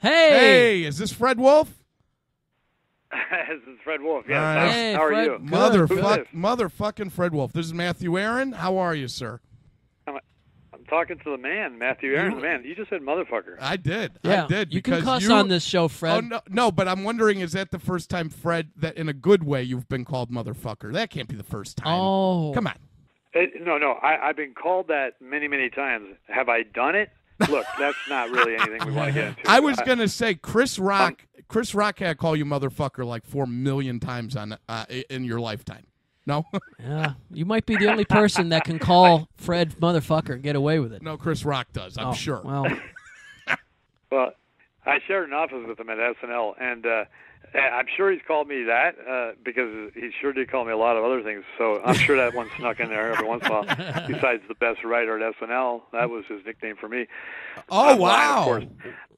Hey, is this Fred Wolf? This is Fred Wolf. Yes. Hey, how are Fred, you? Motherfucking Fred Wolf. This is Matthew Aaron. How are you, sir? I'm talking to the man, Matthew Aaron, the man. You just said motherfucker. I did. Yeah. I did. You can cuss on this show, Fred. Oh, no, but I'm wondering, is that the first time, Fred, that in a good way you've been called motherfucker? That can't be the first time. Oh. Come on. No. I've been called that many, many times. Have I done it? Look, that's not really anything we want to get into. I was going to say Chris Rock had to call you motherfucker like 4 million times in your lifetime. No? Yeah, you might be the only person that can call Fred motherfucker and get away with it. No, Chris Rock does, I'm sure. Well, I shared an office with him at SNL, and I'm sure he's called me that because he sure did call me a lot of other things. So I'm sure that one snuck in there every once in a while. Besides the best writer at SNL, that was his nickname for me. Oh, wow. Of course.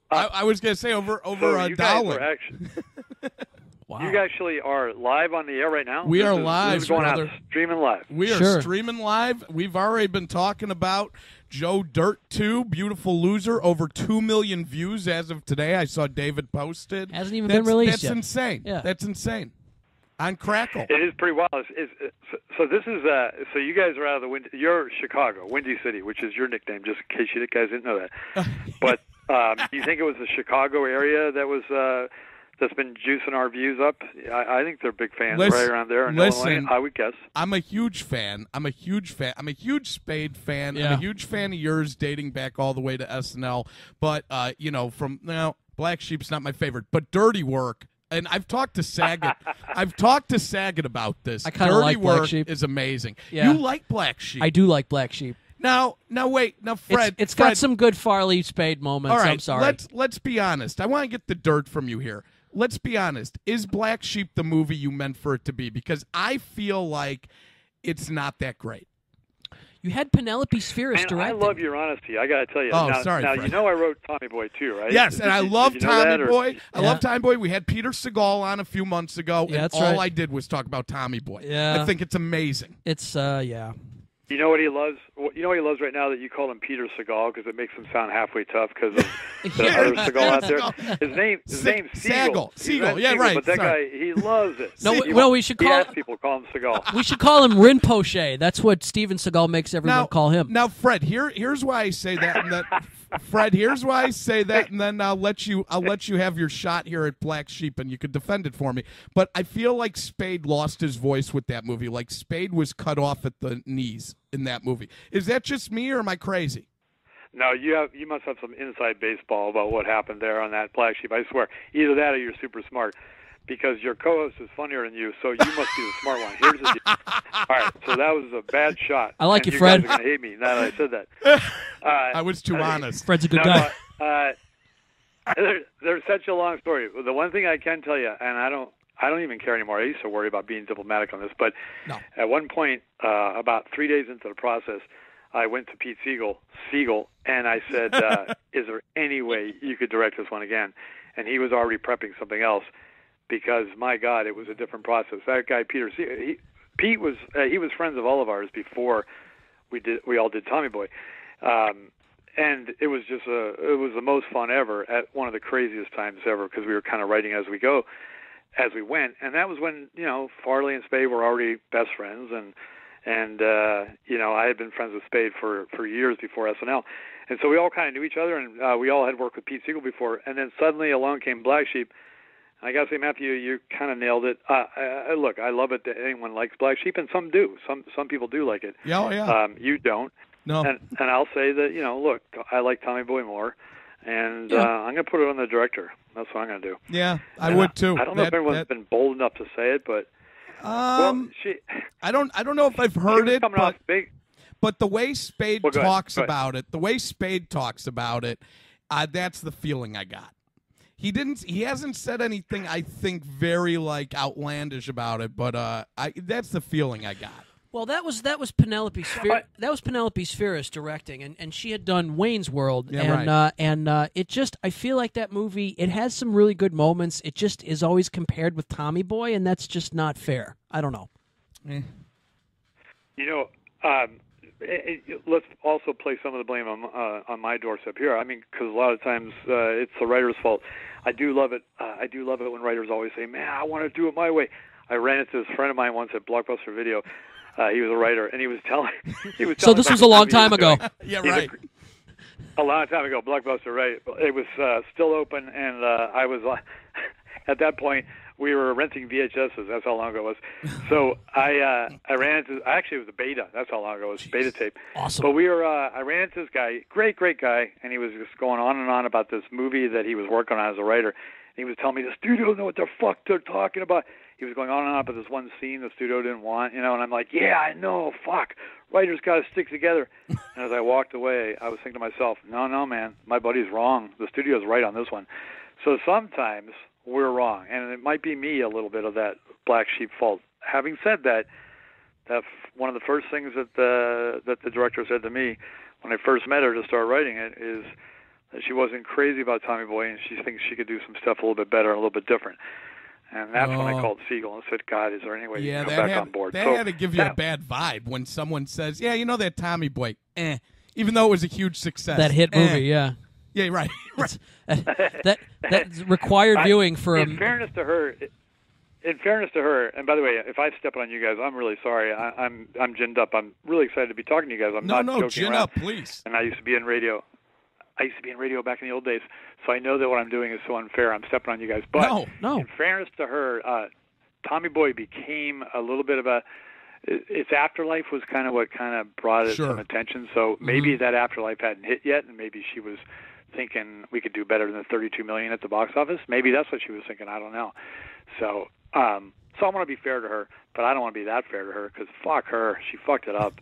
I was going to say over so Dowling. wow. You actually are live on the air right now? We are live, This is going brother. out, streaming live. We are streaming live. We've already been talking about Joe Dirt 2, Beautiful Loser, over 2 million views as of today. I saw David posted. Hasn't even been released yet. That's insane. Yeah. That's insane. On Crackle. It is pretty wild. So this is so you guys are out of the you're Chicago, Windy City, which is your nickname, just in case you guys didn't know that. But do you think it was the Chicago area that was that's been juicing our views up? I think they're big fans right around there in Illinois, I would guess. I'm a huge fan. I'm a huge Spade fan. Yeah. I'm a huge fan of yours dating back all the way to SNL. But, Black Sheep's not my favorite. But Dirty Work, and I've talked to Saget. I've talked to Saget about this. I kind of like Black Dirty Sheep. Work is amazing. Yeah. You like Black Sheep. I do like Black Sheep. Now, wait. Now, Fred. It's got some good Farley Spade moments. All right, I'm sorry. Let's be honest. I want to get the dirt from you here. Let's be honest. Is Black Sheep the movie you meant for it to be? Because I feel like it's not that great. You had Penelope Spheris directing. I love your honesty. I got to tell you. Oh, now, sorry, Now, Fred. you know I wrote Tommy Boy too, right? Yes, and I love Tommy Boy. I Yeah. love Tommy Boy. We had Peter Segal on a few months ago, Yeah, and that's all right. I did was talk about Tommy Boy. Yeah. I think it's amazing. It's yeah. You know what he loves? You know what he loves right now that you call him Peter Segal because it makes him sound halfway tough because of the other Segal out there. His name's Siegel. Siegel. Yeah, right. But that guy, he loves it. We should he call asks people call him Segal. we should call him Rinpoche. That's what Steven Seagal makes everyone call him. Now, Fred, here's why I say that, and then Fred, here's why I say that, and then I'll let you have your shot here at Black Sheep, and you could defend it for me. But I feel like Spade lost his voice with that movie. Like Spade was cut off at the knees in that movie. Is that just me, or am I crazy? No, you must have some inside baseball about what happened there on that Black Sheep. I swear, either that or you're super smart, because your co-host is funnier than you, so you must be the smart one. Here's the deal. All right, so that was a bad shot. I like and you, Fred. You guys are going to hate me now that I said that. I was too honest. Fred's a good guy. There's such a long story. The one thing I can tell you, and I don't even care anymore. I used to worry about being diplomatic on this, but at one point, about 3 days into the process, I went to Pete Siegel, and I said, is there any way you could direct this one again? And he was already prepping something else because, my God, it was a different process. That guy, Peter Siegel, Pete was friends of all of ours before we all did Tommy Boy. And it was just it was the most fun ever at one of the craziest times ever because we were kind of writing as we went. And that was when, Farley and Spade were already best friends. And I had been friends with Spade for years before SNL. And so we all kind of knew each other, and we all had worked with Pete Siegel before. And then suddenly along came Black Sheep. I got to say, Matthew, you kind of nailed it. Look, I love it that anyone likes Black Sheep, and some do. Some people do like it. Yeah. You don't. No. And I'll say that, look, I like Tommy Boy more, and I'm going to put it on the director. That's what I'm going to do. Yeah, I would too. I don't know if everyone's been bold enough to say it, but I don't know if I've heard it, but the way Spade talks about it, that's the feeling I got. He hasn't said anything I think very outlandish about it, but that's the feeling I got. Well, that was Penelope Spheris directing, and she had done Wayne's World, and it just, I feel like that movie, it has some really good moments. It just is always compared with Tommy Boy, and that's just not fair. I don't know. let's also place some of the blame on my doorstep here. I mean, because a lot of times it's the writer's fault. I do love it. I do love it when writers always say, "Man, I want to do it my way." I ran into this friend of mine once at Blockbuster Video. He was a writer, and he was telling. So this was a long time ago. Yeah, right. A long time ago, Blockbuster, right? It was still open, and I was at that point. We were renting VHSs. That's how long ago it was. So I ran into. Actually, it was a beta. That's how long ago it was. Beta tape. Awesome. But we were. I ran into this guy, great guy, and he was just going on and on about this movie that he was working on as a writer. And he was telling me the studio doesn't know what the fuck they're talking about. He was going on and on about this one scene the studio didn't want, and I'm like, yeah, I know, fuck. Writers got to stick together. And as I walked away, I was thinking to myself, no, man, my buddy's wrong. The studio's right on this one. So sometimes we're wrong, and it might be me a little bit of that black sheep fault. Having said that, that's one of the first things that the director said to me when I first met her to start writing it is that she wasn't crazy about Tommy Boy, and she thinks she could do some stuff a little bit better, a little bit different. And that's when I called Siegel and said, God, is there any way you can come back on board? That had to give you a bad vibe when someone says, yeah, you know that Tommy Boy, even though it was a huge success. That hit movie, yeah. Yeah, right. That required viewing for in fairness to her, and by the way, if I step on you guys, I'm really sorry. I'm ginned up. I'm really excited to be talking to you guys. I'm not joking gin around. up, please. And I used to be in radio. Back in the old days, so I know that what I'm doing is so unfair. I'm stepping on you guys. But no. In fairness to her, Tommy Boy became a little bit of a. Its afterlife was kind of what kind of brought it some attention. So maybe that afterlife hadn't hit yet, and maybe she was thinking we could do better than $32 million at the box office. Maybe that's what she was thinking. I don't know. So I want to be fair to her, but I don't want to be that fair to her because fuck her, she fucked it up.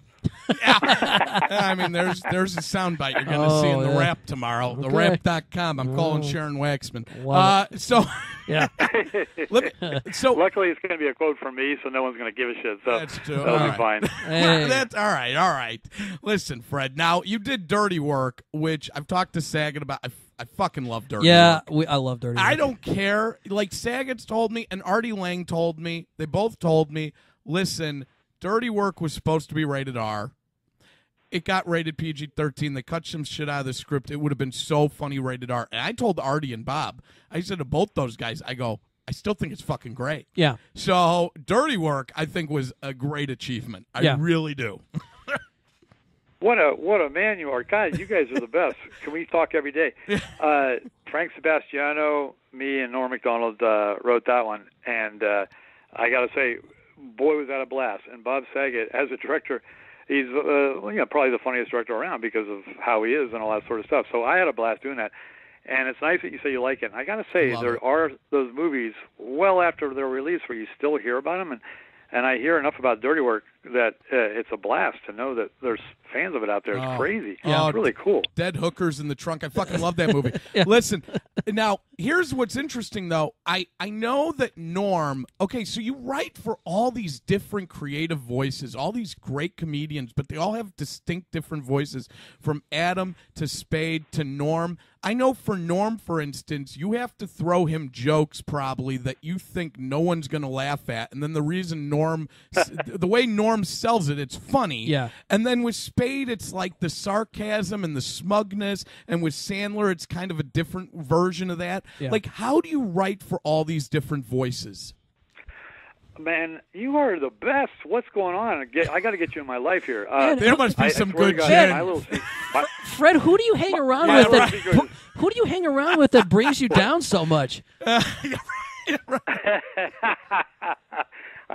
I mean, there's a soundbite you're going to see in the Wrap tomorrow. Okay. TheWrap.com. I'm calling Sharon Waxman. Yeah. Luckily, it's going to be a quote from me, so no one's going to give a shit. So that's true. That'll be fine. Hey. That's all right. Listen, Fred. Now you did Dirty Work, which I've talked to Saget about. I fucking love Dirty Work. Yeah, I love Dirty Work. I don't care. Like Saget's told me, and Artie Lang told me. They both told me. Listen, Dirty Work was supposed to be rated R. It got rated PG-13. They cut some shit out of the script. It would have been so funny rated R. And I told Artie and Bob, I said to both those guys, I go, I still think it's fucking great. Yeah. So Dirty Work, I think, was a great achievement. I really do. What a man you are. God, you guys are the best. Can we talk every day? Frank Sebastiano, me, and Norm Macdonald wrote that one. And I got to say, boy, was that a blast. And Bob Saget, as a director, he's probably the funniest director around because of how he is and all that sort of stuff. So I had a blast doing that. And it's nice that you say you like it. And I got to say, there are those movies well after their release where you still hear about them. And I hear enough about Dirty Work that it's a blast to know that there's fans of it out there. It's crazy. Yeah, it's really cool. Dead Hookers in the Trunk. I fucking love that movie. Listen, now, here's what's interesting, though. I know that Norm, okay, so you write for all these different creative voices, all these great comedians, but they all have distinct different voices, from Adam to Spade to Norm. I know for Norm, for instance, you have to throw him jokes probably that you think no one's going to laugh at, and then the reason the way Norm sells it, it's funny. Yeah. And then with Spade, it's like the sarcasm and the smugness, and with Sandler, it's kind of a different version of that. Yeah. Like, how do you write for all these different voices? Man, you are the best. What's going on? I got to get you in my life here. There must be some good shit. Fred, who do you hang around with? Who do you hang around with that brings you down so much? I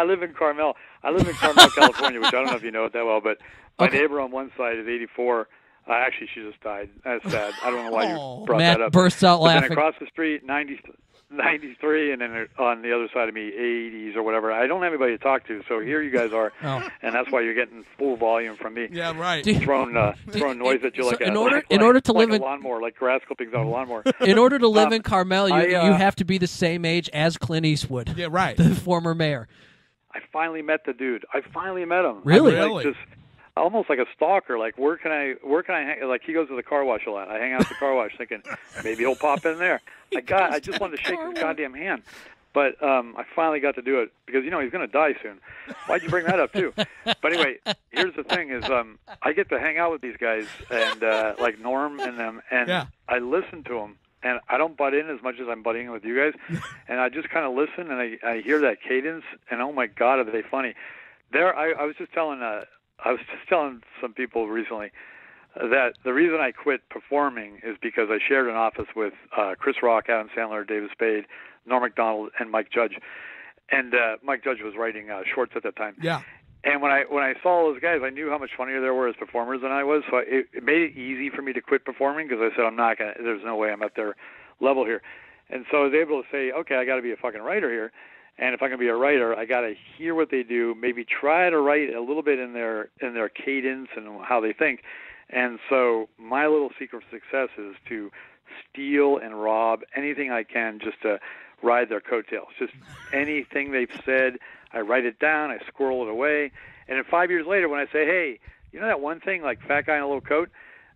live in Carmel. California, which I don't know if you know it that well, but my neighbor on one side is 84. Actually, she just died. That's sad. I don't know why you brought that up. Matt bursts out laughing. Then across the street, 93, and then on the other side of me, 80s or whatever. I don't have anybody to talk to, so here you guys are, and that's why you're getting full volume from me. Yeah, right. Throwing noise at you like in order to live in a lawnmower, like grass clippings on a lawnmower. In order to live in Carmel, you have to be the same age as Clint Eastwood. Yeah, right. The former mayor. I finally met the dude. I finally met him. Really? Like, just almost like a stalker. Like, where can I hang? Like, he goes to the car wash a lot. I hang out at the car wash thinking maybe he'll pop in there. I just wanted to shake his goddamn hand. But I finally got to do it because, he's going to die soon. Why'd you bring that up, too? But anyway, here's the thing is I get to hang out with these guys and like Norm and them, and I listen to them, and I don't butt in as much as I'm butting in with you guys. And I just kind of listen, and I hear that cadence, and oh, my God, are they funny. I was just telling some people recently that the reason I quit performing is because I shared an office with Chris Rock, Adam Sandler, David Spade, Norm Macdonald, and Mike Judge. And Mike Judge was writing shorts at that time. Yeah. And when I saw those guys, I knew how much funnier they were as performers than I was. So it made it easy for me to quit performing because I said, there's no way I'm at their level here. And so I was able to say, okay, I got to be a fucking writer here. And if I'm going to be a writer, I got to hear what they do, maybe try to write a little bit in their cadence and how they think. And so my little secret of success is to steal and rob anything I can just to ride their coattails. Just anything they've said, I write it down, I squirrel it away. And then 5 years later when I say, hey, you know that one thing, like fat guy in a little coat,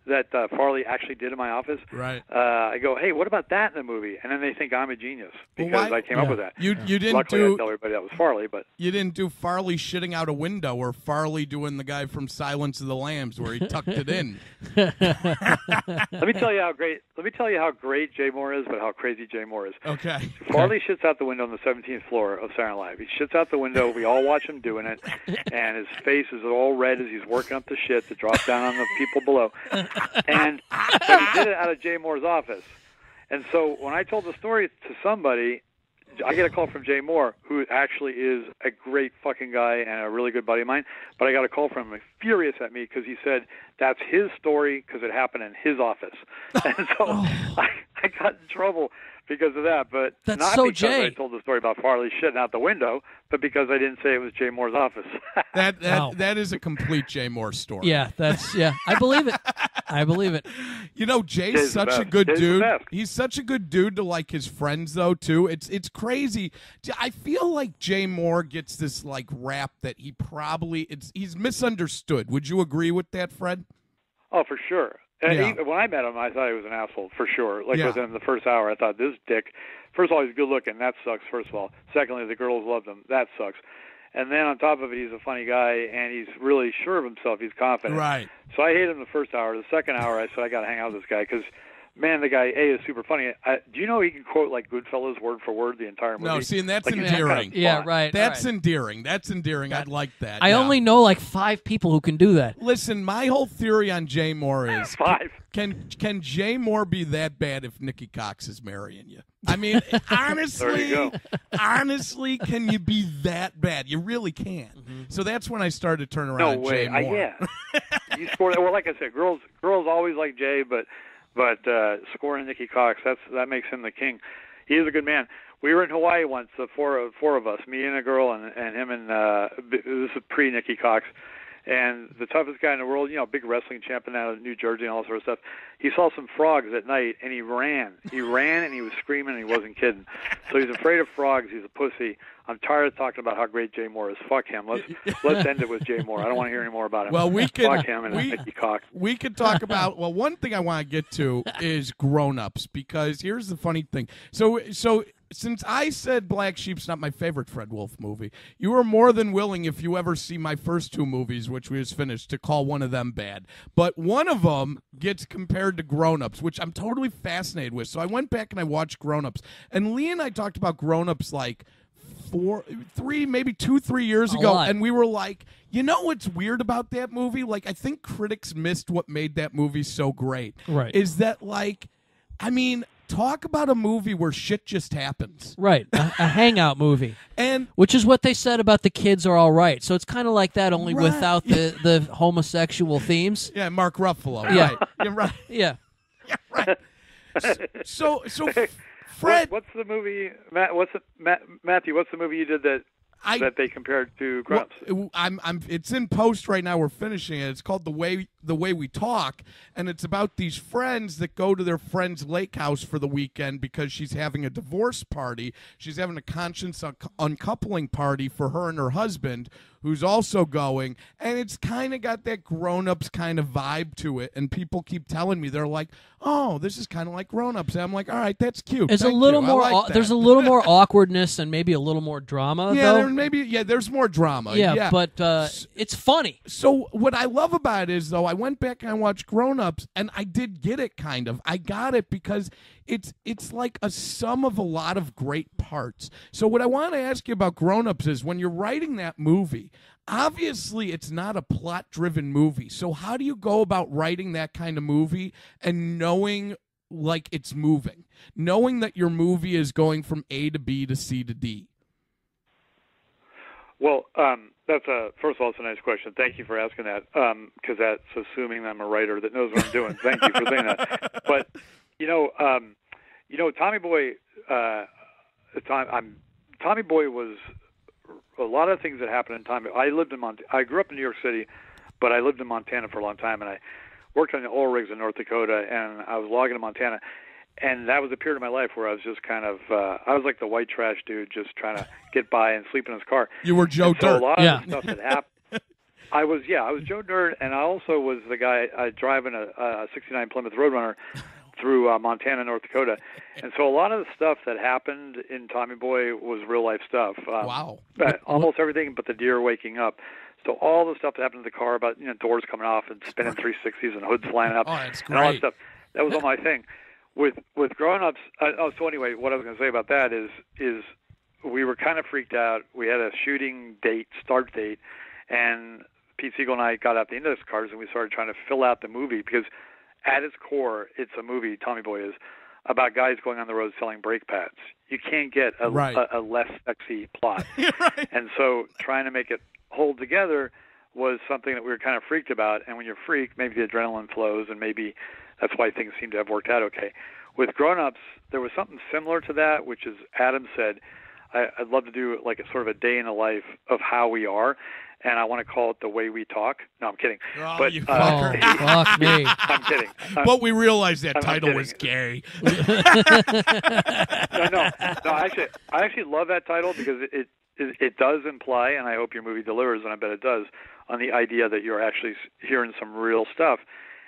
that Farley actually did in my office? Right. I go, hey, what about that in the movie? And then they think I'm a genius because I came up with that. You didn't Luckily, I tell everybody that was Farley, but you didn't do Farley shitting out a window or Farley doing the guy from Silence of the Lambs where he tucked it in. Let me tell you how great Jay Mohr is, but how crazy Jay Mohr is. Okay. Farley shits out the window on the 17th floor of Saturday Night Live. He shits out the window. We all watch him doing it, and his face is all red as he's working up the shit to drop down on the people below. And but he did it out of Jay Mohr's office. And so when I told the story to somebody, I get a call from Jay Mohr, who actually is a great fucking guy and a really good buddy of mine. But I got a call from him, furious at me, because he said that's his story because it happened in his office. And so I got in trouble because of that. But that's not so because Jay. I told the story about Farley shitting out the window, but because I didn't say it was Jay Mohr's office. That is a complete Jay Mohr story. Yeah, I believe it. I believe it. Jay's such a good dude. He's such a good dude to like his friends though too. It's crazy. I feel like Jay Mohr gets this like rap that he's misunderstood. Would you agree with that, Fred? Oh, for sure. And Yeah. when I met him, I thought he was an asshole, for sure. Like, within the first hour, I thought, this dick, first of all, he's good looking. That sucks, first of all. Secondly, the girls loved him. That sucks. And then on top of it, he's a funny guy, and he's really sure of himself. He's confident. Right. So I hated him the first hour. The second hour, I said, I got to hang out with this guy because, man, the guy, A, is super funny. Do you know he can quote, like, Goodfellas word for word the entire movie? No, see, and that's like, endearing. Right. That's endearing. That's endearing. I'd like that. I only know like 5 people who can do that. Listen, my whole theory on Jay Mohr is 5. Can Jay Mohr be that bad if Nikki Cox is marrying you? I mean, honestly, can you be that bad? You really can. Mm-hmm. So that's when I started to turn around. No way. Jay Mohr. Yeah. You scored. Well, like I said, girls always like Jay, but scoring Nikki Cox, that makes him the king. He is a good man. We were in Hawaii once, the four of us, me and a girl, and him, and this is pre-Nikki Cox. And the toughest guy in the world, big wrestling champion out of New Jersey and all that sort of stuff. He saw some frogs at night, and he ran. He ran, and he was screaming, and he wasn't kidding. So he's afraid of frogs. He's a pussy. I'm tired of talking about how great Jay Mohr is. Fuck him. Let's end it with Jay Mohr. I don't want to hear any more about him. Well, Fuck him and Nikki Cox. We could talk about. Well, one thing I want to get to is Grown Ups, because here's the funny thing. So since I said Black Sheep's not my favorite Fred Wolf movie, you are more than willing, if you ever see my first 2 movies, which we just finished, to call one of them bad. But one of them gets compared to Grown Ups, which I'm totally fascinated with. So I went back and I watched Grown Ups. And Lee and I talked about Grown Ups like 2-3 years ago, and we were like, what's weird about that movie? Like, I think critics missed what made that movie so great. Right. Is that, like, talk about a movie where shit just happens. Right. A hangout movie. And which is what they said about The Kids Are All Right. So it's kind of like that, only without the homosexual themes. Yeah, Mark Ruffalo. Yeah. Right. You're right. Yeah. Yeah, right. So Fred, what's the movie? Matthew, what's the movie you did that that they compared to Grown Ups? It's in post right now. We're finishing it. It's called The Way We Talk, and it's about these friends that go to their friend's lake house for the weekend because she's having a divorce party. She's having a conscience uncoupling party for her and her husband, who's also going, and it's kind of got that Grown Ups kind of vibe to it, and people keep telling me, they're like, oh, this is kind of like Grown Ups. And I'm like, all right, that's cute. There's a little more. There's a little more awkwardness and maybe a little more drama. Yeah, though. There's more drama. Yeah, but it's funny. So what I love about it is, though, I went back and I watched Grown Ups, and I did get it kind of. I got it because it's like a sum of a lot of great parts. So what I want to ask you about Grown Ups is, when you're writing that movie, obviously it's not a plot-driven movie. So how do you go about writing that kind of movie and knowing like it's moving, knowing that your movie is going from A to B to C to D? Well, first of all, it's a nice question. Thank you for asking that, because that's assuming I'm a writer that knows what I'm doing. Thank you for saying that. But Tommy Boy. Tommy Boy was a lot of things that happened in Tommy. I grew up in New York City, but I lived in Montana for a long time, and I worked on the oil rigs in North Dakota, and I was logging in Montana. And that was a period of my life where I was just kind of, I was like the white trash dude, just trying to get by and sleep in his car. You were Joe Dirt. So a lot of the stuff that happened. I was Joe Dirt, and I also was the guy driving a '69 Plymouth Roadrunner through Montana, North Dakota. And so a lot of the stuff that happened in Tommy Boy was real life stuff. Wow. Almost everything but the deer waking up. So all the stuff that happened in the car about doors coming off and spinning 360s and hoods flying up and all that stuff. That was all my thing. With Grown Ups, so anyway, what I was going to say about that is we were kind of freaked out. We had a shooting start date, and Pete Siegel and I got out the index cards and we started trying to fill out the movie, because at its core, it's a movie, Tommy Boy is, about guys going on the road selling brake pads. You can't get a less sexy plot. Right. And so trying to make it hold together was something that we were kind of freaked about. And when you're freaked, maybe the adrenaline flows, and maybe that's why things seem to have worked out okay. With Grown Ups, there was something similar to that, which is, Adam said, I'd love to do like a sort of a day in the life of how we are, and I want to call it The Way We Talk. No, I'm kidding. Oh, but, you fucker. Fuck me. I'm kidding. But we realized that title was gay. No, I actually love that title, because it does imply, and I hope your movie delivers, and I bet it does, on the idea that you're actually hearing some real stuff.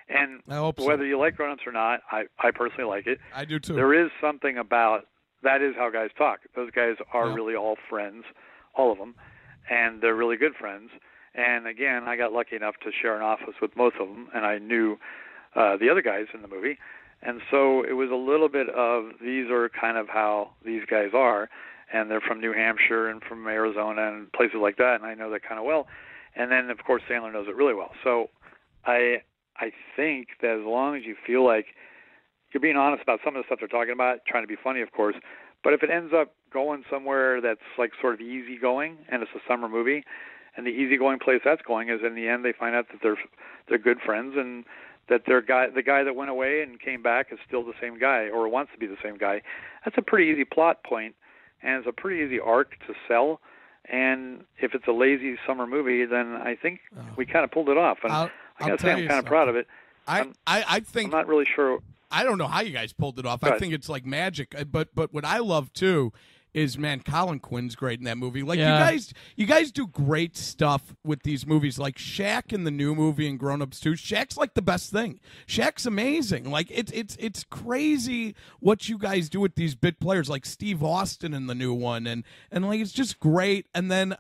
And I hope so. Whether you like Grown Ups or not, I personally like it. I do too. There is something about, that is how guys talk. Those guys are really all friends, all of them, and they're really good friends. And again, I got lucky enough to share an office with most of them, and I knew the other guys in the movie. And so it was a little bit of, these are kind of how these guys are, and they're from New Hampshire and from Arizona and places like that, and I know that kind of well. And then, of course, Sandler knows it really well. So I think that as long as you feel like you're being honest about some of the stuff they're talking about, trying to be funny, of course, but if it ends up going somewhere that's like sort of easygoing, and it's a summer movie, and the easygoing place that's going is, in the end, they find out that they're good friends, and that the guy that went away and came back is still the same guy, or wants to be the same guy. That's a pretty easy plot point, and it's a pretty easy arc to sell. And if it's a lazy summer movie, then I think we kind of pulled it off. And I gotta say, I'm kind of proud of it. I think I'm not really sure. I don't know how you guys pulled it off. I think it's like magic. But what I love too is, man, Colin Quinn's great in that movie. Like you guys do great stuff with these movies. Like Shaq in the new movie and Grown Ups 2. Shaq's like the best thing. Shaq's amazing. Like it's crazy what you guys do with these big players, like Steve Austin in the new one, and like it's just great. And then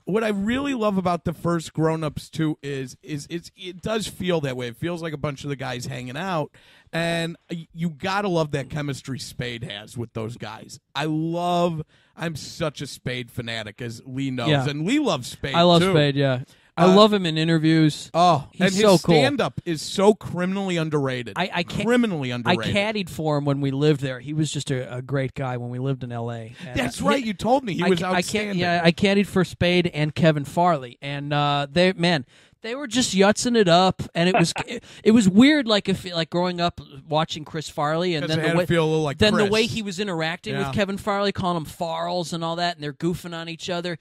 what I really love about the first Grown Ups 2 is it does feel that way. It feels like a bunch of the guys hanging out, and you gotta love that chemistry Spade has with those guys. I'm such a Spade fanatic, as Lee knows, andLee loves Spade. I love too. Spade. Yeah. I love him in interviews. Oh, he's and his so cool. stand-up is so criminally underrated. Criminally underrated. I caddied for him when we lived there. He was just a great guy when we lived in L.A. And that's right. You told me he was outstanding. I caddied for Spade and Kevin Farley, and They were just yutzing it up, and it was weird. Like growing up watching Chris Farley, and then the way he was interacting with Kevin Farley, calling him Farls and all that, and they're goofing on each other.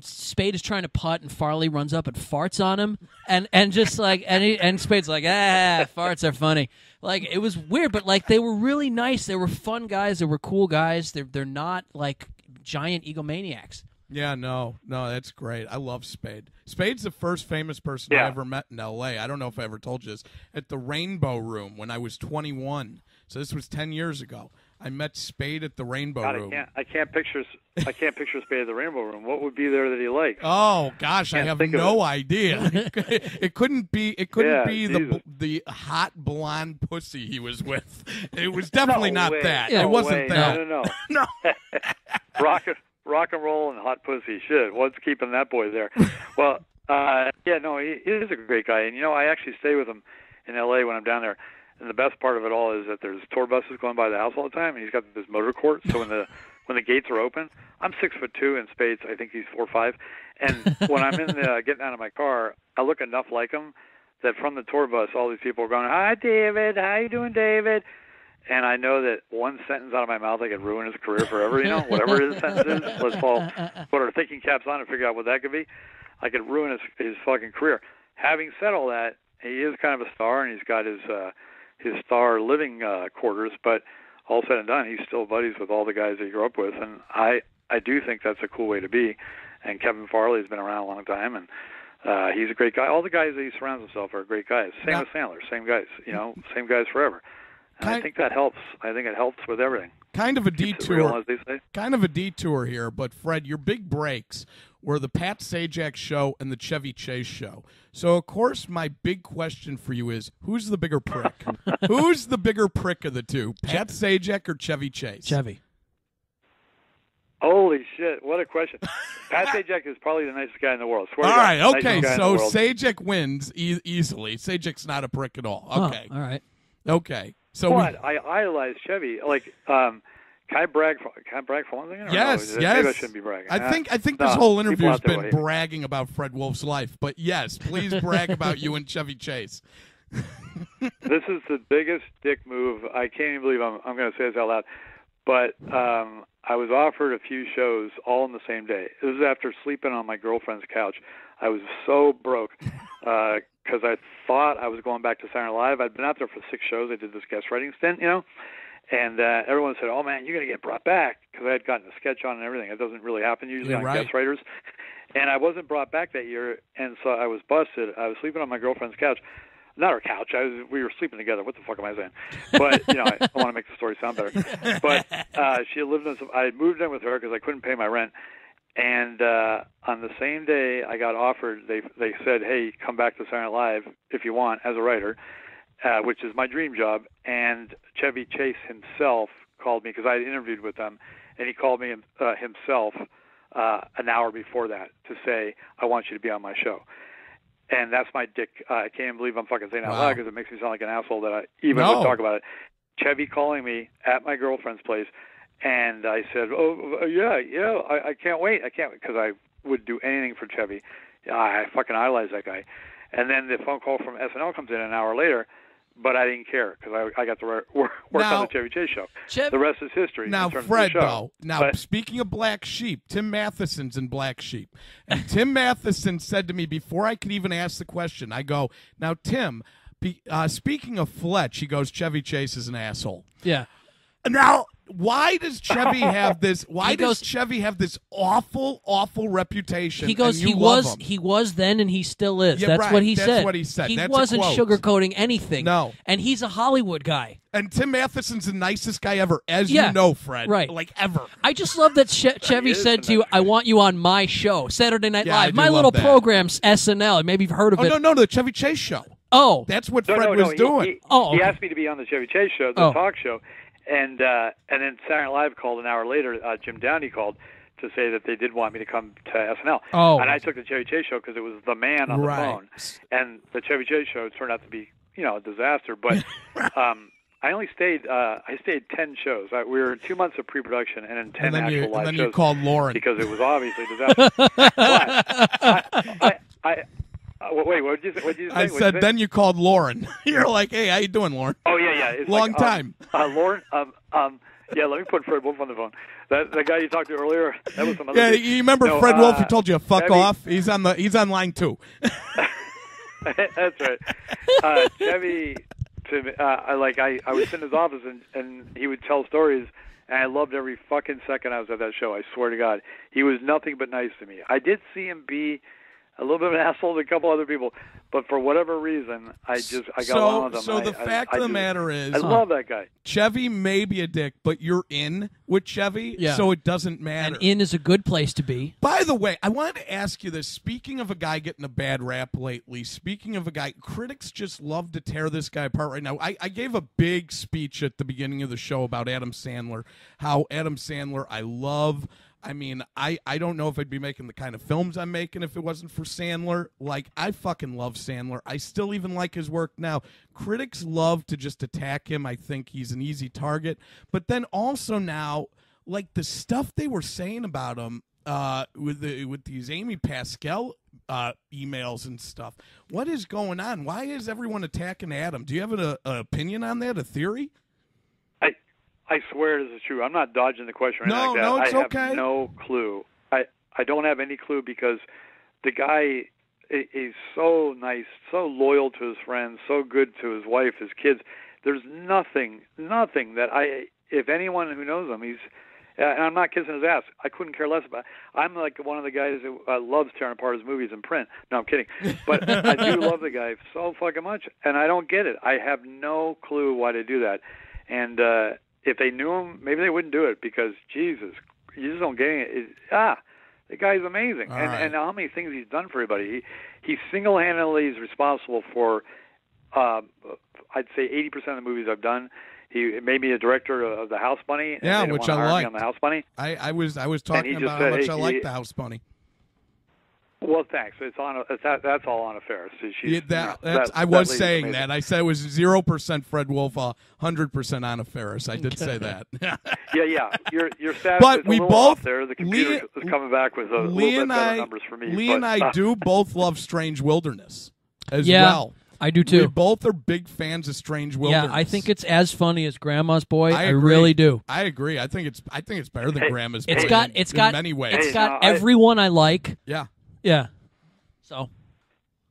Spade is trying to putt, and Farley runs up and farts on him, and just like and Spade's like, farts are funny. Like, it was weird, but like they were really nice. They were fun guys. They were cool guys. They're not like giant egomaniacs. Yeah, no, that's great. I love Spade. Spade's the first famous person I ever met in L.A. I don't know if I ever told you this. At the Rainbow Room when I was 21. So this was 10 years ago. I met Spade at the Rainbow Room. I can't picture Spade at the Rainbow Room. What would be there that he likes? Oh gosh, I have no idea. It couldn't be the hot blonde pussy he was with. It was definitely not that. No it wasn't way. that. No. Rock and roll and hot pussy. Shit, what's keeping that boy there? Well, he is a great guy, and I actually stay with him in L.A. when I'm down there. And the best part of it all is that there's tour buses going by the house all the time, and he's got this motor court. So when the gates are open, I'm 6'2" in Spades. I think he's 4'5". And when I'm getting out of my car, I look enough like him that from the tour bus, all these people are going, "Hi, David. How you doing, David?" And I know that one sentence out of my mouth, I could ruin his career forever. Whatever his sentence is. Let's all put our thinking caps on and figure out what that could be. I could ruin his fucking career. Having said all that, he is kind of a star, and he's got his star living quarters, but all said and done, he's still buddies with all the guys that he grew up with, and I do think that's a cool way to be. And Kevin Farley's been around a long time, and he's a great guy. All the guys that he surrounds himself are great guys. Same with Sandler, same guys, same guys forever. And I think that helps. I think it helps with everything. Kind of a detour, real, as they say. Kind of a detour here, but Fred, your big breaks were the Pat Sajak show and the Chevy Chase show. So, of course, my big question for you is, who's the bigger prick? Who's the bigger prick of the two, Pat Sajak or Chevy Chase? Chevy. Holy shit, what a question. Pat Sajak is probably the nicest guy in the world. All right, okay, so Sajak wins easily. Sajak's not a prick at all. Okay. All right. Okay. So I idolize Chevy. Like, can I brag for one thing? Yes. Maybe I shouldn't be bragging. I think this whole interview has been bragging about Fred Wolf's life. But yes, please brag about you and Chevy Chase. This is the biggest dick move. I can't even believe I'm going to say this out loud. But I was offered a few shows all in the same day. It was after sleeping on my girlfriend's couch. I was so broke because I thought I was going back to Saturday Night Live. I'd been out there for 6 shows. I did this guest writing stint, And everyone said, "Oh man, you're going to get brought back," because I had gotten a sketch on and everything. It doesn't really happen usually on guest writers. And I wasn't brought back that year, and so I was busted. I was sleeping on my girlfriend's couch. Not her couch. We were sleeping together. What the fuck am I saying? But, I want to make the story sound better. But she lived I moved in with her because I couldn't pay my rent. And on the same day I got offered, they said, "Hey, come back to Saturday Night Live if you want as a writer." Which is my dream job, and Chevy Chase himself called me because I had interviewed with them, and he called me himself an hour before that to say, "I want you to be on my show." And that's my dick. I can't even believe I'm fucking saying that loud because it makes me sound like an asshole that I even would talk about it. Chevy calling me at my girlfriend's place, and I said, "Oh, yeah, I can't wait. I can't," because I would do anything for Chevy. I fucking idolize that guy. And then the phone call from SNL comes in an hour later. But I didn't care because I got to work on the Chevy Chase show. The rest is history. Now, Fred, though. Now, speaking of Black Sheep, Tim Matheson's in Black Sheep. And Tim Matheson said to me before I could even ask the question, I go, "Now, Tim, speaking of Fletch," he goes, "Chevy Chase is an asshole." Yeah. Now, why does Chevy have this? Why does Chevy have this awful, awful reputation? He goes, he was then, and he still is. Yeah, that's what he said. That's what he said. He wasn't sugarcoating anything. No, and he's a Hollywood guy. And Tim Matheson's the nicest guy ever, as you know, Fred. Right, like ever. I just love that Chevy said to you, "I want you on my show, Saturday Night Live, my little program's SNL." Maybe you've heard of it. No, the Chevy Chase show. Oh, that's what Fred was doing. He asked me to be on the Chevy Chase show, the talk show. And then Saturday Night Live called an hour later. Jim Downey called to say that they did want me to come to SNL. And I took the Chevy Chase show because it was the man on the phone. And the Chevy Chase show turned out to be, a disaster. But I only stayed. I stayed 10 shows. We were 2 months of pre-production and then 10 actual live shows. And then you called Lauren because it was obviously a disaster. But Wait, what did you say? I said, then you called Lauren. You're like, hey, how you doing, Lauren? Oh, yeah. It's long time. Lauren, yeah, let me put Fred Wolf on the phone. That guy you talked to earlier, that was some other Yeah, dude. you remember Fred Wolf who told you to fuck off? He's on line 2. That's right. Chevy, I was in his office, and he would tell stories, and I loved every fucking second I was at that show. I swear to God. He was nothing but nice to me. I did see him be a little bit of an asshole to a couple other people, but for whatever reason, I got along with him. So the fact of the matter is, I love that guy. Chevy may be a dick, but you're in with Chevy, so it doesn't matter. And in is a good place to be. By the way, I wanted to ask you this. Speaking of a guy getting a bad rap lately, speaking of a guy, critics just love to tear this guy apart right now. I gave a big speech at the beginning of the show about Adam Sandler, how Adam Sandler I love. I mean, I don't know if I'd be making the kind of films I'm making if it wasn't for Sandler. Like, I fucking love Sandler. I still even like his work now. Critics love to just attack him. I think he's an easy target. But then also now, like, the stuff they were saying about him with these Amy Pascal emails and stuff. What is going on? Why is everyone attacking Adam? Do you have an opinion on that, a theory? I swear this is true. I'm not dodging the question. No, it's okay. I have no clue. I don't have any clue because the guy is so nice, so loyal to his friends, so good to his wife, his kids. There's nothing that if anyone who knows him, and I'm not kissing his ass. I couldn't care less about it. I'm like one of the guys who loves tearing apart his movies in print. No, I'm kidding. But I do love the guy so fucking much, and I don't get it. I have no clue why they do that. And if they knew him, maybe they wouldn't do it because, Jesus, you just don't get it. The guy's amazing. And how many things he's done for everybody. He single-handedly is responsible for, I'd say, 80% of the movies I've done. He made me a director of the House Bunny. Yeah, which I like. On the House Bunny. I was talking about how much I like the House Bunny. Well, thanks. That's all Anna Faris. I was saying that. I said it was 0% Fred Wolf, 100% Anna Faris. I did say that. yeah. Your status but is we a little both, off there. The computer is coming back with a little bit better numbers for me. Lee and I do both love Strange Wilderness as well. I do too. We both are big fans of Strange Wilderness. Yeah, I think it's as funny as Grandma's Boy. I really do. I agree. I think it's better than Grandma's Boy. It's got in many ways. It's got everyone I like. Yeah. Yeah. So.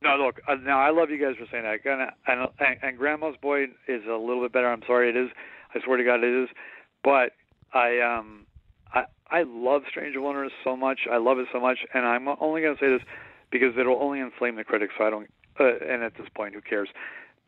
No, look. Now I love you guys for saying that. And Grandma's Boy is a little bit better. I'm sorry, it is. I swear to God, it is. But I love Strange Wilderness so much. I love it so much, and I'm only going to say this because it'll only inflame the critics. So I don't. And at this point, who cares?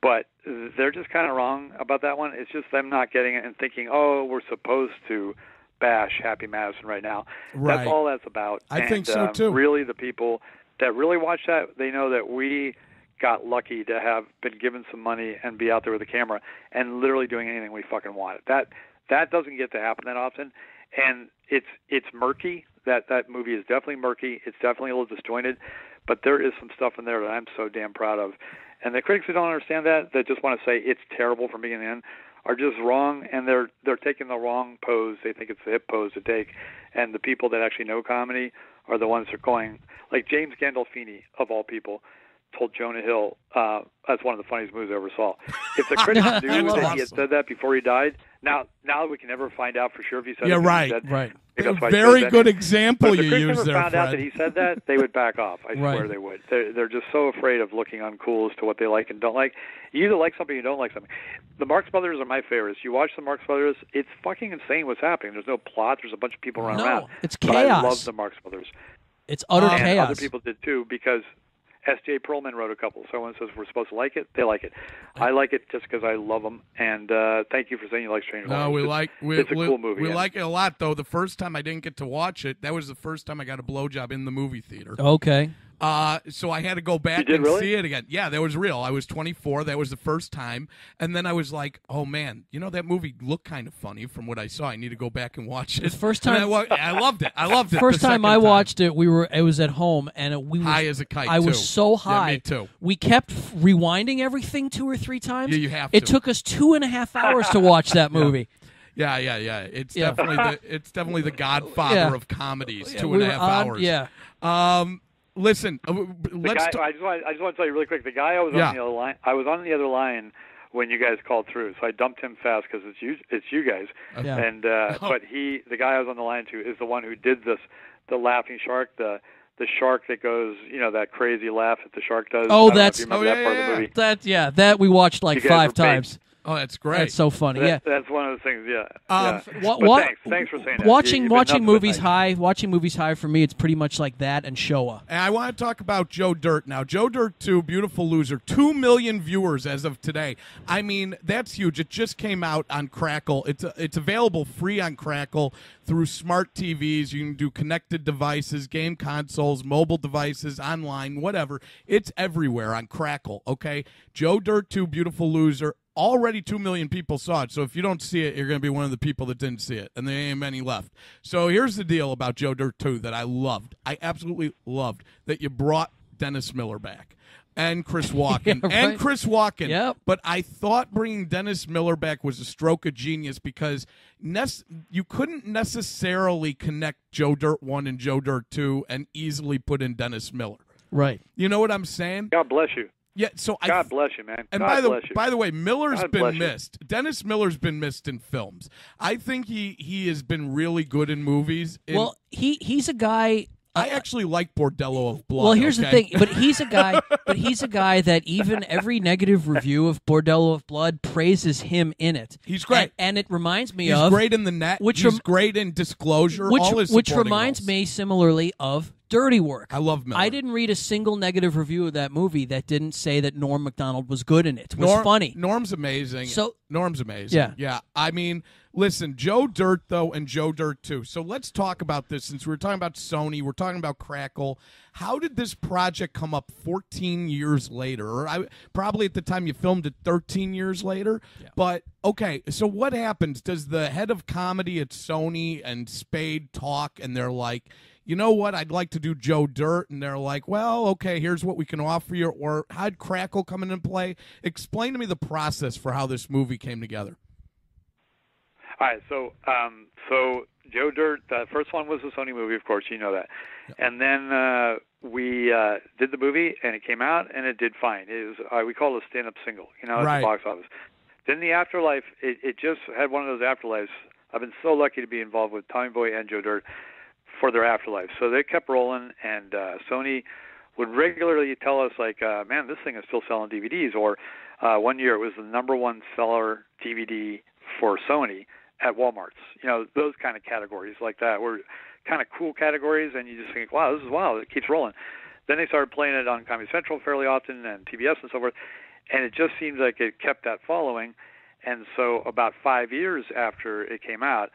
But they're just kind of wrong about that one. It's just them not getting it and thinking, oh, we're supposed to bash Happy Matheson right now. Right. That's all that's about. I think so, too. Really, the people that really watch that, they know that we got lucky to have been given some money and be out there with a camera and literally doing anything we fucking wanted. That doesn't get to happen that often. And it's murky. That movie is definitely murky. It's definitely a little disjointed. But there is some stuff in there that I'm so damn proud of. And the critics who don't understand that just want to say it's terrible from beginning to end, are just wrong, and they're taking the wrong pose. They think it's the hip pose to take. And the people that actually know comedy are the ones that are going, like James Gandolfini, of all people, told Jonah Hill, that's one of the funniest movies I ever saw. If the critics knew that he had said that before he died, now we can never find out for sure if he said it. Yeah, right. Right. Very good example you used there, Fred. If the critics ever found out that he said that, they would back off. I swear they would. They're just so afraid of looking uncool as to what they like and don't like. You either like something or you don't like something. The Marx Brothers are my favorites. You watch the Marx Brothers, it's fucking insane what's happening. There's no plot. There's a bunch of people running around. It's chaos. chaos. I love the Marx Brothers. It's utter chaos. And other people did too, because S.J. Perlman wrote a couple. So when it says we're supposed to like it, they like it. I like it just because I love them. And thank you for saying you like Stranger Things. No, it's a cool movie. We like it a lot, though. The first time I didn't get to watch it, that was the first time I got a blowjob in the movie theater. Okay. So I had to go back and see it again. Yeah, that was real. I was 24. That was the first time. And then I was like, oh, man, that movie looked kind of funny from what I saw. I need to go back and watch it. The first time. I loved it. I loved it. First time I watched it, it was at home. And we were high as a kite, I was so high. Yeah, me too. We kept rewinding everything 2 or 3 times. Yeah, you have to. It took us 2.5 hours to watch that movie. Yeah. It's definitely the Godfather of comedies. 2.5 hours. Yeah. Listen, I just want to tell you really quick. The guy I was on the other line. I was on the other line when you guys called through, so I dumped him fast because it's you guys. Yeah. And but the guy I was on the line to is the one who did the laughing shark, the shark that goes, that crazy laugh that the shark does. Oh, that's that part of the movie. That we watched like 5 times. Oh, that's great. That's so funny. That's one of the things. Yeah. Thanks for saying that. Watching movies high for me, it's pretty much like that and Showa. And I want to talk about Joe Dirt now. Joe Dirt 2, Beautiful Loser, 2 million viewers as of today. I mean, that's huge. It just came out on Crackle. It's available free on Crackle through smart TVs. You can do connected devices, game consoles, mobile devices, online, whatever. It's everywhere on Crackle. Okay, Joe Dirt 2, Beautiful Loser. Already 2 million people saw it, so if you don't see it, you're going to be one of the people that didn't see it, and there ain't many left. So here's the deal about Joe Dirt 2 that I loved. I absolutely loved that you brought Dennis Miller back and Chris Walken. Right. And Chris Walken. Yep. But I thought bringing Dennis Miller back was a stroke of genius because you couldn't necessarily connect Joe Dirt 1 and Joe Dirt 2 and easily put in Dennis Miller. Right. You know what I'm saying? God bless you. Yeah, so God bless you, man. And God by the way, Miller's God been missed. Dennis Miller's been missed in films. I think he has been really good in movies. Well, he's a guy. I actually like Bordello of Blood. Well, here's the thing, but he's a guy that even every negative review of Bordello of Blood praises him in it. He's great, and it reminds me he's of great in The Net. He's great in Disclosure. Which reminds me similarly of Dirty Work. I love Miller. I didn't read a single negative review of that movie that didn't say that Norm Macdonald was good in it. Was funny. Norm's amazing. Norm's amazing. Yeah. I mean, listen, Joe Dirt though, and Joe Dirt 2. So let's talk about this since we're talking about Sony. We're talking about Crackle. How did this project come up 14 years later? Or probably at the time you filmed it 13 years later. Yeah. But okay, so what happens? Does the head of comedy at Sony and Spade talk, and they're like, you know what, I'd like to do Joe Dirt, and they're like, well, okay, here's what we can offer you, or how'd Crackle come into play? Explain to me the process for how this movie came together. All right, so Joe Dirt, the first one was a Sony movie, of course, you know that. Yep. And then we did the movie, and it came out, and it did fine. It was we call it a stand-up single, at the box office. Then the afterlife, it just had one of those afterlives. I've been so lucky to be involved with Tommy Boy and Joe Dirt for their afterlife. So they kept rolling, and Sony would regularly tell us, like, man, this thing is still selling DVDs. Or one year it was the #1 seller DVD for Sony at Walmart's. Those kind of categories like that were kind of cool categories, and you just think, wow, it keeps rolling. Then they started playing it on Comedy Central fairly often and TBS and so forth, and it just seems like it kept that following. And so about 5 years after it came out,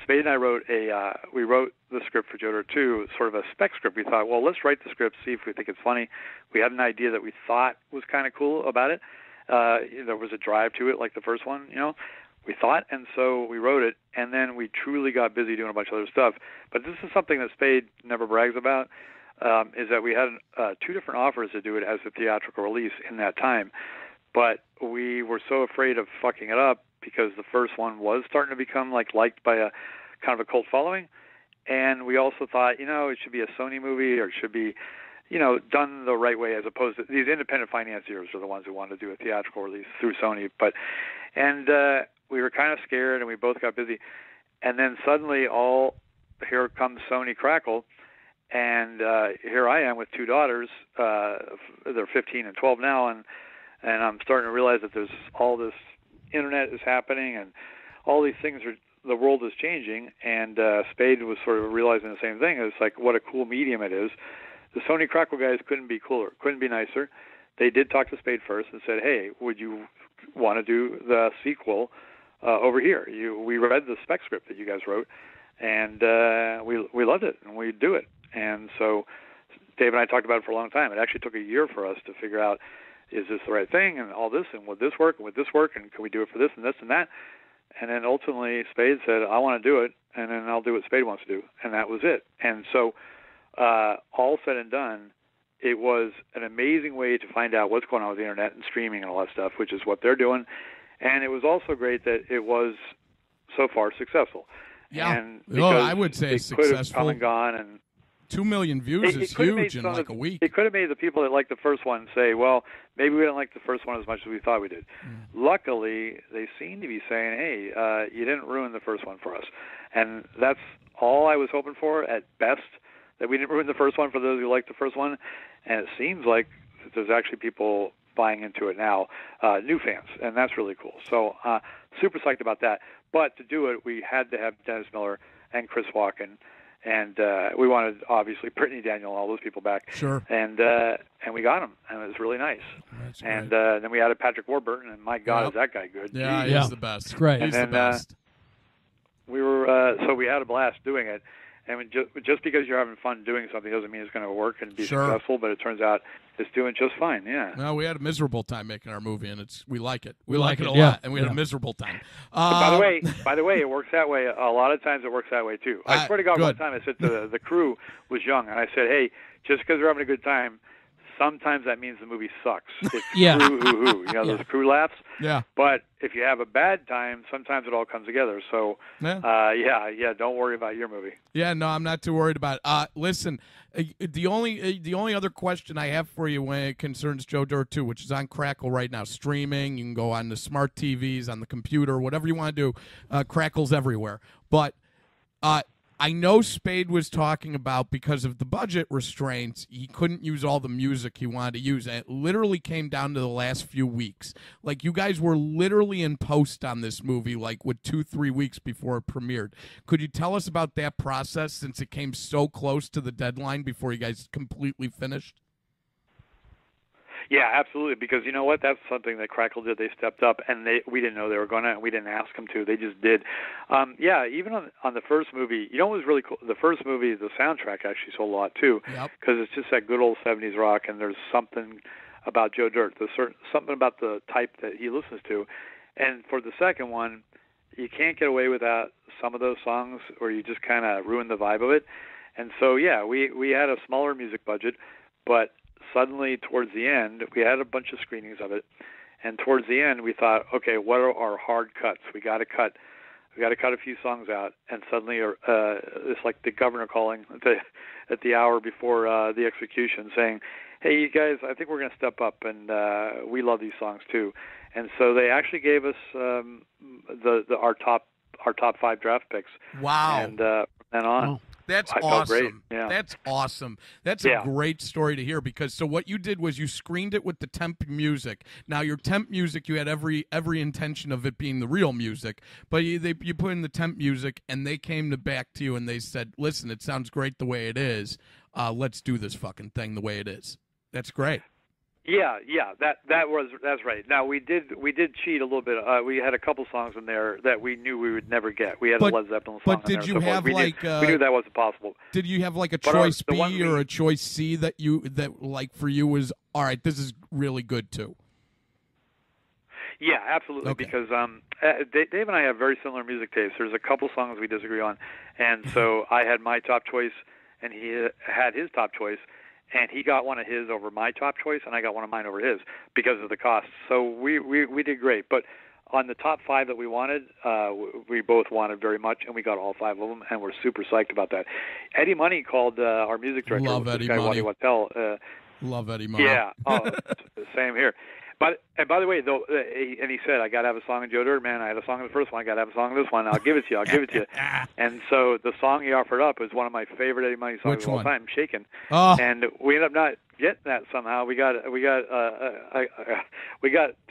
Spade and I wrote the script for Joe Dirt 2, sort of a spec script. We thought, well, let's write the script, see if we think it's funny. We had an idea that we thought was kind of cool about it. There was a drive to it, like the first one, we thought, and so we wrote it, and then we truly got busy doing a bunch of other stuff. But this is something that Spade never brags about, is that we had 2 different offers to do it as a theatrical release in that time. But we were so afraid of fucking it up because the first one was starting to become liked by a kind of a cult following. And we also thought, it should be a Sony movie, or it should be, done the right way, as opposed to these independent financiers are the ones who wanted to do a theatrical release through Sony. And we were kind of scared, and we both got busy. And then suddenly here comes Sony Crackle, and here I am with 2 daughters. They're 15 and 12 now, and I'm starting to realize that there's all this internet is happening, and all these things the world is changing, and Spade was sort of realizing the same thing. It's like, what a cool medium it is. The Sony Crackle guys couldn't be cooler, couldn't be nicer. They did talk to Spade first and said, hey, would you want to do the sequel over here? We read the spec script that you guys wrote, and we loved it, and we'd do it. And so Dave and I talked about it for a long time. It actually took a year for us to figure out, is this the right thing, and all this, and would this work, and would this work, and can we do it for this and this and that? And then ultimately Spade said, I want to do it, and then I'll do what Spade wants to do. And that was it. And so all said and done, it was an amazing way to find out what's going on with the internet and streaming and all that stuff, which is what they're doing. And it was also great that it was so far successful. Yeah. And I would say it successful. could have come and gone, and 2 million views is huge in like a week. It could have made the people that liked the first one say, well, maybe we didn't like the first one as much as we thought we did. Luckily, they seem to be saying, hey, you didn't ruin the first one for us. And that's all I was hoping for at best, that we didn't ruin the first one for those who liked the first one. And it seems like there's actually people buying into it now, new fans, and that's really cool. So super psyched about that. But to do it, we had to have Dennis Miller and Chris Walken, and we wanted, obviously, Brittany Daniel and all those people back. Sure. And we got them, and it was really nice. That's and then we added Patrick Warburton, and my God, is that guy good. Yeah, he's the best. It's great. He's the best. We were so we had a blast doing it. And just because you're having fun doing something doesn't mean it's going to work and be successful, but it turns out it's doing just fine, yeah. Well, we had a miserable time making our movie, and we like it. We like it a lot, and we had a miserable time. By the way, it works that way. A lot of times it works that way, too. I swear to God, one time I said to the crew was young, and I said, hey, just because we're having a good time, sometimes that means the movie sucks. It's crew-hoo-hoo. You know, those crew laughs? Yeah. But if you have a bad time, sometimes it all comes together. So, don't worry about your movie. Yeah, no, I'm not too worried about it. Listen, the only other question I have for you when it concerns Joe Dirt 2, which is on Crackle right now, streaming. You can go on the smart TVs, on the computer, whatever you want to do. Crackle's everywhere. But I know Spade was talking about, because of the budget restraints, he couldn't use all the music he wanted to use. And it literally came down to the last few weeks. Like, you guys were literally in post on this movie, like, with 2-3 weeks before it premiered. Could you tell us about that process, since it came so close to the deadline before you guys completely finished? Yeah, absolutely, because you know what? That's something that Crackle did. They stepped up, and we didn't know they were going to, and we didn't ask them to. They just did. Even on the first movie, you know what was really cool? The first movie, the soundtrack actually sold a lot, too, because it's just that good old 70s rock, and there's something about Joe Dirt, something about the type that he listens to. And for the second one, you can't get away without some of those songs, or you just kind of ruin the vibe of it. And so, we had a smaller music budget, but suddenly, towards the end, we had a bunch of screenings of it, and towards the end, we thought, okay, what are our hard cuts? We got to cut a few songs out, and suddenly, it's like the governor calling at the hour before the execution, saying, "Hey, you guys, I think we're going to step up, and we love these songs too." And so they actually gave us our top 5 draft picks. Wow! And from then on. Oh. That's awesome. Great. Yeah. That's awesome. That's a great story to hear, because so what you did was you screened it with the temp music. Now, your temp music, you had every intention of it being the real music, but you put in the temp music, and they came back to you and they said, "Listen, it sounds great the way it is. Let's do this fucking thing the way it is." That's great. Yeah, that's right. Now we did cheat a little bit. We had a couple songs in there that we knew we would never get. We had a Led Zeppelin song. But did you have we knew that wasn't possible. Did you have like a choice B or a choice C that like for you was, all right, this is really good too? Yeah, absolutely. Okay. Because Dave and I have very similar music tastes. There's a couple songs we disagree on, and so I had my top choice, and he had his top choice. And he got one of his over my top choice, and I got one of mine over his because of the cost. So we did great. But on the top 5 that we wanted, we both wanted very much, and we got all 5 of them, and we're super psyched about that. Eddie Money called our music director. Love Eddie Money. Love Eddie Money. Yeah, same here. And by the way, though, and he said, "I got to have a song in Joe Dirt, man. I had a song in the first one. I got to have a song in this one. I'll give it to you. And so the song he offered up is one of my favorite Eddie Money songs of all time, "Shakin'." Oh. And we ended up not getting that somehow. We got to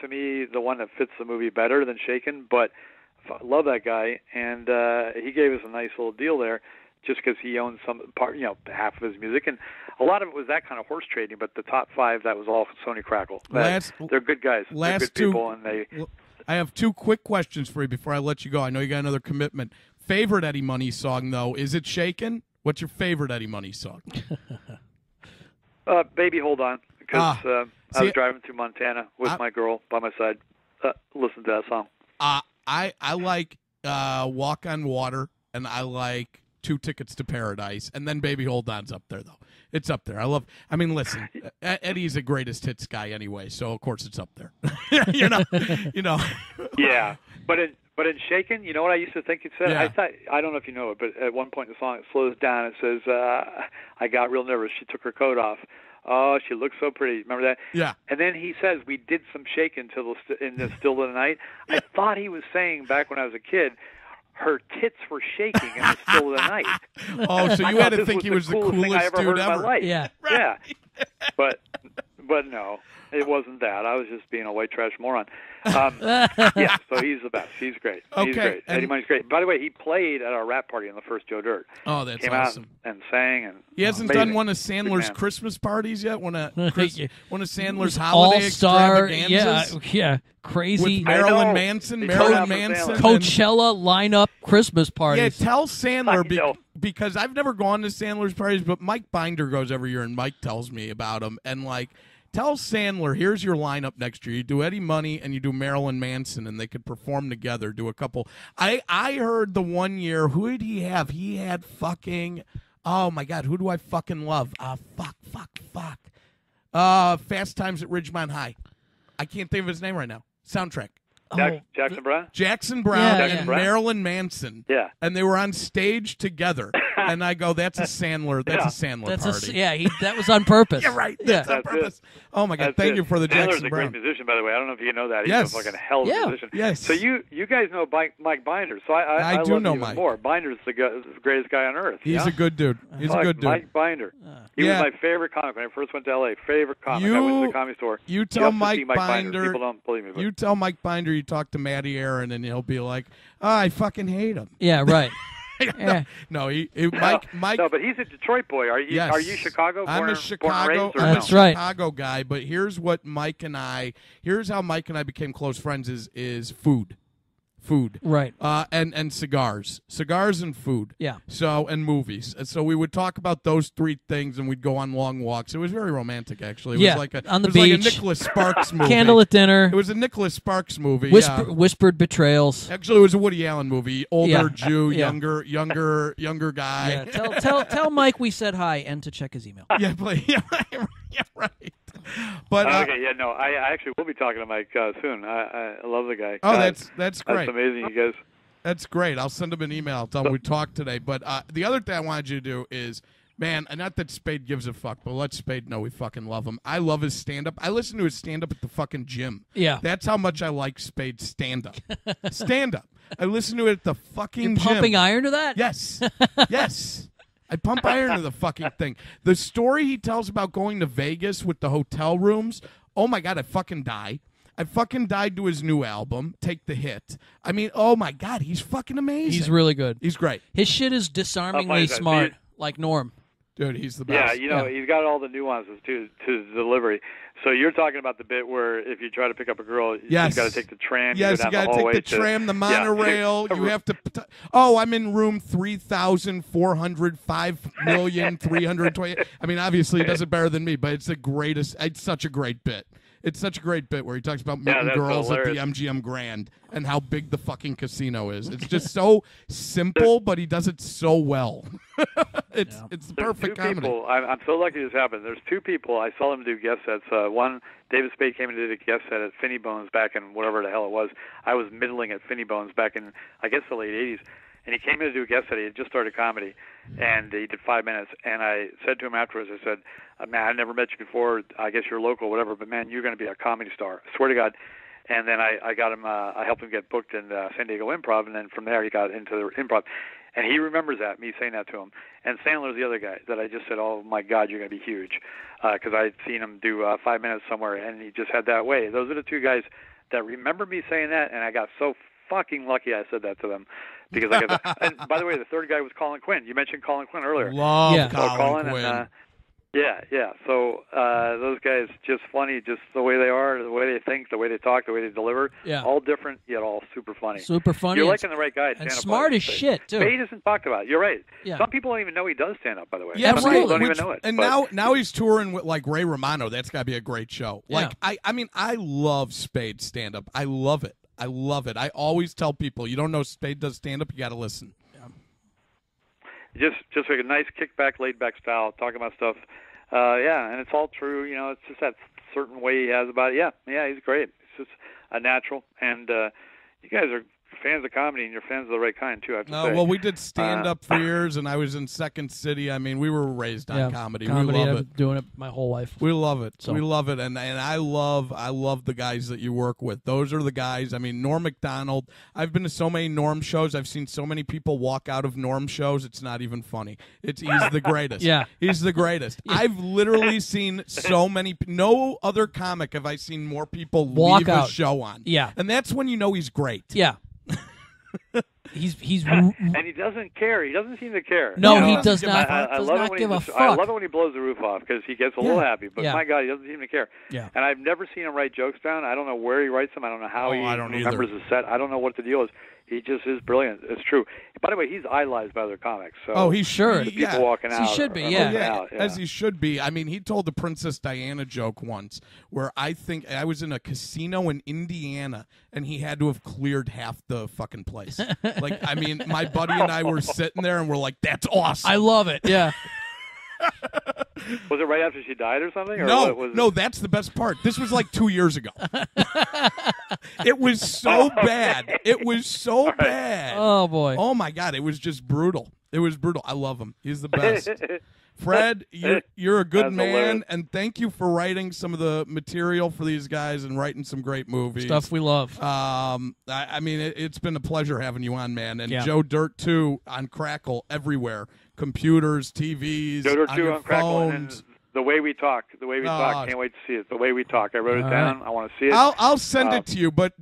me the one that fits the movie better than "Shakin'," but I love that guy, and he gave us a nice little deal there. Just because he owns some part, half of his music, and a lot of it was that kind of horse trading. But the top 5, that was all Sony Crackle. They're good guys. They're good people, and I have 2 quick questions for you before I let you go. I know you got another commitment. Favorite Eddie Money song though? Is it "Shakin'"? What's your favorite Eddie Money song? "Baby Hold On," because I was driving through Montana with my girl by my side. Listen to that song. I like "Walk on Water," and I like "2 Tickets to Paradise," and then "Baby Hold On's" up there, though. It's up there. Listen, Eddie's the greatest hits guy anyway, so of course it's up there. you know. Yeah, but But in Shaken, you know what I used to think it said? Yeah. I don't know if you know it, but at one point in the song it slows down. It says, I got real nervous. She took her coat off. Oh, she looks so pretty. Remember that? Yeah. And then he says, we did some shaking in the still of the night. I thought he was saying back when I was a kid, her tits were shaking in the still of the night. Oh, so you had to think he was the coolest thing I ever dude heard ever. in my life. Yeah. Yeah. But no, it wasn't that. I was just being a white trash moron. Yeah, so he's the best. He's great. Okay. He's great. Eddie Money's great. By the way, he played at our rap party on the first Joe Dirt. Oh, that's Came awesome. out and sang. And He hasn't amazing. done one of Sandler's Christmas parties yet. One of Sandler's All holiday star, extravaganzas. yeah, crazy. With Marilyn know. Manson. He Marilyn told Manson. Sandler. Coachella lineup Christmas Yeah, parties. tell Sandler I know. because I've never gone to Sandler's parties, but Mike Binder goes every year, and Mike tells me about them. And tell Sandler, here's your lineup next year. You do Eddie Money and you do Marilyn Manson, and they could perform together. Do a couple. I heard the one year. Who did he have? He had fucking. Oh my God, who do I fucking love? Fuck. Fast Times at Ridgemont High. I can't think of his name right now. Soundtrack. Jackson Brown? Jackson Brown Yeah, and yeah. Marilyn Manson. Yeah. And they were on stage together. And I go, that's a Sandler. That's a Sandler party. That was on purpose. Yeah, right. Yeah. That's on purpose. Oh my God! That's Thank it. you for the Sandler's Jackson a Brown. great musician, by the way. I don't know if you know that. He's Yes. a fucking hell of a musician. Yes. So you guys know Mike Binder. So I do love know him Mike. even more. Binder's the greatest guy on earth. He's a good dude. He's a good dude. Mike Binder. He was my favorite comic when I first went to L.A. Favorite comic. I went to the Comedy Store. You tell just to Mike see Mike Binder. People don't believe me. But. You tell Mike Binder you talk to Matty Aaron, and he'll be like, I fucking hate him. Yeah, right. Yeah. No, Mike. No, but he's a Detroit boy. Are you? Yes. Are you Chicago? I'm a Chicago. That's right. Chicago guy. But here's how Mike and I became close friends. Is food. Right. And cigars and food. Yeah. So and movies. And so we would talk about those three things, and we'd go on long walks. It was very romantic, actually. It was like on the it was beach. like a Nicholas Sparks movie. Candle at dinner. It was a Nicholas Sparks movie. Whispered betrayals. Actually, it was a Woody Allen movie. Older Jew, Yeah. younger guy. Yeah. Tell Mike we said hi and to check his email. Yeah, right. But okay, yeah, no, I actually will be talking to Mike soon. I love the guy. Oh, God, that's great. That's amazing, you guys. That's great. I'll send him an email. I'll tell him we talked today. But the other thing I wanted you to do is, man, not that Spade gives a fuck, but let Spade know we fucking love him. I love his stand-up. I listen to his stand-up at the fucking gym. Yeah. That's how much I like Spade's stand-up. Stand-up. I listen to it at the fucking You're gym. pumping iron to that? Yes. Yes. I pump iron to the fucking thing. The story he tells about going to Vegas with the hotel rooms, oh my God, I fucking die. I fucking died to his new album, Take the Hit. I mean, oh my God, he's fucking amazing. He's really good. He's great. His shit is disarmingly smart, like Norm. Dude, he's the Yeah, best. he's got all the nuances to his delivery. So you're talking about the bit where if you try to pick up a girl, you've got to take the tram. Yes, you got to take the tram, the monorail. You have to. Oh, I'm in room 3,405,320. I mean, obviously, he does it better than me, but it's the greatest. It's such a great bit. It's such a great bit where he talks about meeting girls at the MGM Grand and how big the fucking casino is. It's just so simple, but he does it so well. It's the perfect comedy. People, I'm so lucky this happened. There's two people I saw them do guest sets. One, David Spade came and did a guest set at Finny Bones back in whatever the hell it was. I was middling at Finny Bones back in, I guess, the late 80s. And he came in to do a guest set. He had just started comedy, and he did 5 minutes. And I said to him afterwards, I said, man, I never met you before. I guess you're local, whatever, but, man, you're going to be a comedy star. I swear to God. And then I got him. I helped him get booked in San Diego Improv, and then from there he got into the Improv. And he remembers that, me saying that to him. And Sandler's the other guy that I just said, oh, my God, you're going to be huge, because I'd seen him do 5 minutes somewhere, and he just had that way. Those are the two guys that remember me saying that, and I got so fucking lucky I said that to them. Because I got that. And by the way, the third guy was Colin Quinn. You mentioned Colin Quinn earlier. Love Colin Quinn. And, yeah. So those guys, just funny, just the way they are, the way they think, the way they talk, the way they deliver. Yeah. All different, yet all super funny. Super funny. You're liking the right guy. And smart as shit, too. Spade isn't talked about. You're right. Yeah. Some people don't even know he does stand up, by the way. Yeah, Some people don't even know it. And now he's touring with like Ray Romano. That's got to be a great show. Like I mean, I love Spade stand up. I love it. I always tell people, you don't know Spade does stand up, you got to listen. Just like a nice kickback, laid back style, talking about stuff. And it's all true. You know, it's just that certain way he has about it. Yeah, he's great. It's just a natural. And you guys are fans of comedy, and you're fans of the right kind too. I have to No, say. well, we did stand up for years, and I was in Second City. I mean, we were raised on comedy. We love I've it. been doing it my whole life. We love it. So. We love it, and I love the guys that you work with. Those are the guys. I mean, Norm Macdonald. I've been to so many Norm shows. I've seen so many people walk out of Norm shows. It's not even funny. He's the greatest. Yeah, he's the greatest. I've literally seen so many. No other comic have I seen more people walk leave out. a show on. Yeah, and that's when you know he's great. Yeah. He's and he doesn't care. He doesn't seem to care. No, he does not. I does love not it when give he a just, fuck. I love it when he blows the roof off because he gets a little happy. But my God, he doesn't seem to care. Yeah. And I've never seen him write jokes down. I don't know where he writes them. I don't know how he remembers the set. I don't know what the deal is. He just is brilliant. It's true. By the way, he's idolized by other comics. So he sure. the people walking out. He should be. As he should be. I mean, he told the Princess Diana joke once, where I think I was in a casino in Indiana, and he had to have cleared half the fucking place. Like, I mean, my buddy and I were sitting there, and we're like, "That's awesome." I love it. Yeah. Was it right after she died or something? Or no, that's the best part. This was like 2 years ago. It was so bad. It was so bad. Oh, boy. Oh, my God. It was just brutal. It was brutal. I love him. He's the best. Fred, you're a good man, hilarious. and thank you for writing some of the material for these guys and writing some great movies. Stuff we love. I mean, it's been a pleasure having you on, man. And Joe Dirt, too, on Crackle everywhere. Computers, TVs, Joe Dirt on 2 your on Crackle, phones. and the way we talk. Can't wait to see it. The way we talk. I wrote it down. Right. I want to see it. I'll send it to you, but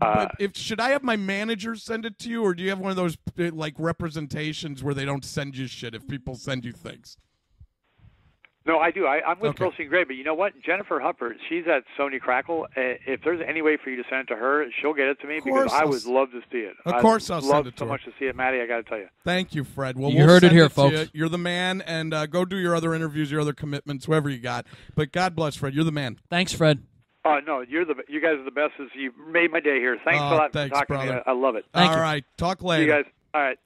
should I have my manager send it to you, or do you have one of those like representations where they don't send you shit if people send you things? No, I do. I'm with Pearl Grey, but you know what? Jennifer Huppert, she's at Sony Crackle. If there's any way for you to send it to her, she'll get it to me because I would love to see it. Of course I'll send it to her. I'd love so much to see it, Maddie, I got to tell you. Thank you, Fred. Well, you heard it here, folks. You're the man, and go do your other interviews, your other commitments, whoever you got. But God bless, Fred. You're the man. Thanks, Fred. Oh, no, you guys are the best. You made my day here. Thanks a lot thanks, for talking brother. to me. I love it. All right. Talk later. See you guys. All right.